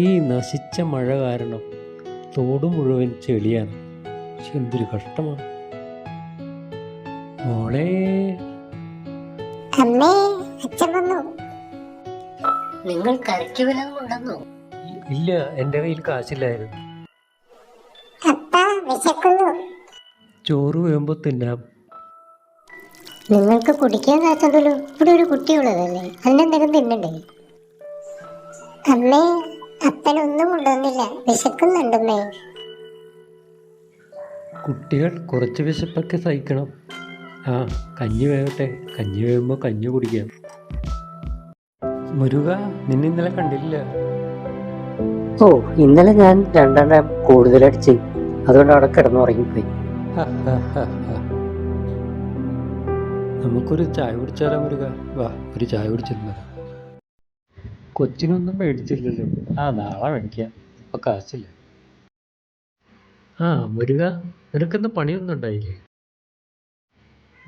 ഈ നശിച്ച മഴ കാരണം തോട് മുഴുവൻ ചെളിയാണ്. എന്തൊരു കഷ്ടമാണ്. മോളെ, അമ്മേ, അച്ഛൻ വന്നു. നിങ്ങൾ കറിക്ക് വല്ലതും കൊണ്ടുവന്നോ? ഇല്ല, എൻ്റെ കയ്യിൽ കാശില്ലായിരുന്നു. അപ്പ വിശക്കുന്നു. ചോറ് വേകുമ്പോൾ തിന്നാം. നിങ്ങൾക്ക് കുടിക്കാൻ കാത്തതല്ലോ. ഇവിടെ ഒരു കുട്ടിയുള്ളതല്ലേ, അതിനെന്തെങ്കിലും തിന്നണ്ടേ? അമ്മേ, അപ്പനൊന്നും കൊണ്ടുവന്നില്ല. വിശക്കുന്നുണ്ടമ്മേ. കുട്ടികൾ കുറച്ച് വിശപ്പൊക്കെ സഹിക്കണം. ആ, കഞ്ഞി വേകട്ടെ. കഞ്ഞി വേകുമ്പോൾ കഞ്ഞി കുടിക്കാം. മുരുക, നിന്നെ ഇന്നലെ കണ്ടില്ല. ഓ, ഇന്നലെ ഞാൻ 2 എണ്ണം കൂടുതലടിച്ച്, അതുകൊണ്ട് അവിടെ കിടന്നുറങ്ങിപ്പോയി. നമുക്കൊരു ചായ കുടിച്ചാലോ മുരുക? വാ, ഒരു ചായ കുടിച്ചിരുന്നു. കൊച്ചിനൊന്നും മേടിച്ചില്ലല്ലോ. ആ, നാളെ മേടിക്കാം. ഇപ്പൊ കാശില്ല. ആ മുരുക, നിനക്കെന്താ പണിയൊന്നും ഉണ്ടായില്ലേ?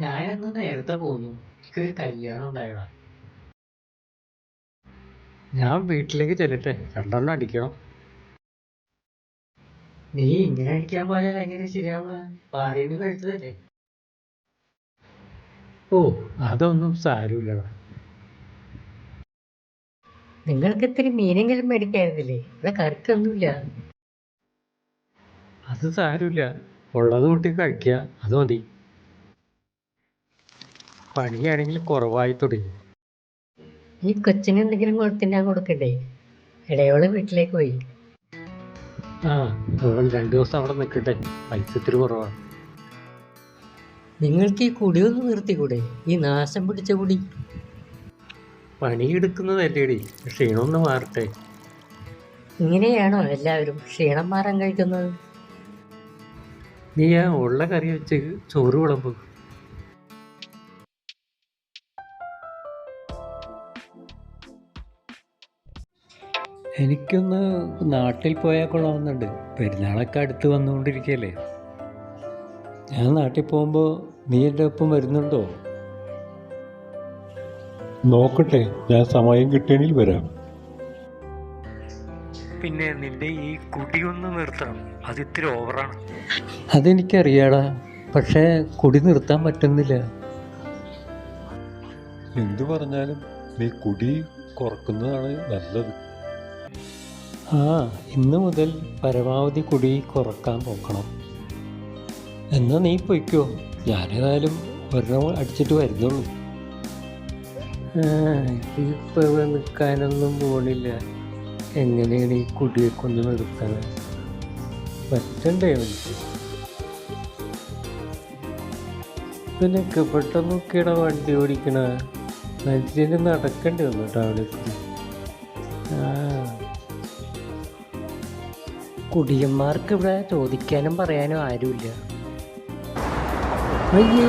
ഞാനന്ന് നേരത്തെ പോന്നു. എനിക്കൊരു കല്യാണം ഉണ്ടായതാ. ഞാൻ വീട്ടിലേക്ക് ചെല്ലട്ടെ. 2 എണ്ണം അടിക്കണം. നീ ഇങ്ങനെ അടിക്കാൻ പോയാൽ എങ്ങനെ ശരിയാവുക? ഭാര്യന് കഴുത്തതല്ലേ? ഓ, അതൊന്നും സാരമില്ലടാ. നിങ്ങൾക്ക് ഇത്തിരി മീനെങ്കിലും മേടിക്കായിരുന്നില്ലേ? ഇവിടെ കറിക്കൊന്നുമില്ല. അത് സാരമില്ല, ഉള്ളത് കൂട്ടി കഴിക്കുക, അത് മതി. പണിയാണെങ്കിൽ കുറവായി തുടങ്ങി. ഈ കൊച്ചിന് എന്തെങ്കിലും കൊടുത്തിട്ടാൻ കൊടുക്കണ്ടേ? ഇടയോള് വീട്ടിലേക്ക് പോയി. ആ, 2 ദിവസം അവിടെ നിൽക്കട്ടെ. പൈസ ഇത്തിരി കുറവാണ്. നിങ്ങൾക്ക് ഈ കുടിയൊന്ന് നിർത്തിക്കൂടെ? ഈ നാശം പിടിച്ച കുടി. പണിയെടുക്കുന്നതല്ലേടി, ക്ഷീണമൊന്ന് മാറട്ടെ. ഇങ്ങനെയാണോ എല്ലാവരും ക്ഷീണം മാറാൻ കഴിക്കുന്നത്? നീ ആ ഉള്ള കറി വെച്ച് ചോറ് വിളമ്പ്. എനിക്കൊന്ന് നാട്ടിൽ പോയാൽ കൊള്ളാമെന്നുണ്ട്. പെരുന്നാളൊക്കെ അടുത്ത് വന്നുകൊണ്ടിരിക്കുകയല്ലേ. ഞാൻ നാട്ടിൽ പോകുമ്പോൾ നീ എൻ്റെ ഒപ്പം വരുന്നുണ്ടോ? നോക്കട്ടെ, ഞാൻ സമയം കിട്ടിയെങ്കിൽ വരാം. പിന്നെ നിന്റെ ഈ കുടിയൊന്ന് നിർത്തണം. അത് ഇത്തിരി ഓവറാണ്. അതെനിക്കറിയാടാ, പക്ഷേ കുടി നിർത്താൻ പറ്റുന്നില്ല. എന്തു പറഞ്ഞാലും നീ കുടി കുറക്കുന്നതാണ് നല്ലത്. ആ, ഇന്ന് മുതൽ പരമാവധി കുടി കുറക്കാൻ നോക്കണം. എന്നാൽ നീ പൊയ്ക്കോ, ഞാനേതായാലും ഒരെണ്ണം അടിച്ചിട്ട് വരുന്നുള്ളൂ. ഇപ്പോൾ ഇവിടെ നിൽക്കാനൊന്നും പോണില്ല. എങ്ങനെയാണ് ഈ കുടിയൊക്കെ ഒന്ന് നിർത്താൻ പറ്റണ്ടേ എനിക്ക്? ഇതിനൊക്കെ പെട്ടെന്നൊക്കെയാണ് വണ്ടി ഓടിക്കണ. മനുഷ്യന് നടക്കേണ്ടി വന്നു ടൗണിലേക്ക്. കുടിയന്മാർക്ക് ഇവിടെ ചോദിക്കാനും പറയാനും ആരുമില്ല. അയ്യോ,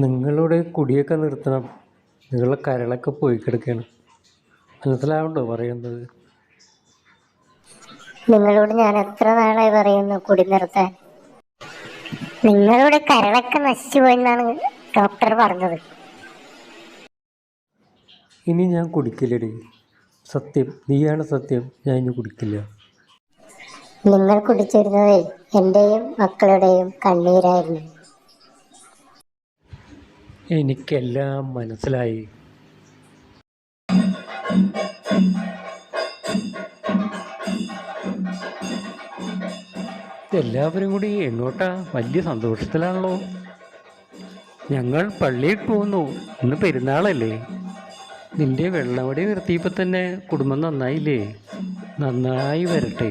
നിങ്ങളുടെ കുടിയൊക്കെ നിർത്തണം. നിങ്ങളുടെ കരളൊക്കെ പോയി കിടക്കുകയാണ്. മനസ്സിലാവുണ്ടോ പറയുന്നത്? നിങ്ങളോട് ഞാൻ എത്ര നാളായി പറയുന്നു കുടി നിർത്താൻ. നിങ്ങളുടെ കരളൊക്കെ നശിച്ചു പോയെന്നാണ് ഡോക്ടർ പറഞ്ഞത്. ഇനി ഞാൻ കുടിക്കില്ലടി. സത്യം, നീയാണ് സത്യം. ഞാൻ ഇനി കുടിക്കില്ല. നിങ്ങൾ കുടിച്ചിരുന്നത് എൻ്റെയും മക്കളുടെയും കണ്ണീരായിരുന്നു. എനിക്കെല്ലാം മനസ്സിലായി. എല്ലാവരും കൂടി എങ്ങോട്ടാ? വലിയ സന്തോഷത്തിലാണല്ലോ. ഞങ്ങൾ പള്ളിയിൽ പോകുന്നു. ഇന്ന് പെരുന്നാളല്ലേ. നിന്റെ വെള്ളവടി നിർത്തിയപ്പോൾ തന്നെ കുടുംബം നന്നായില്ലേ? നന്നായി വരട്ടെ.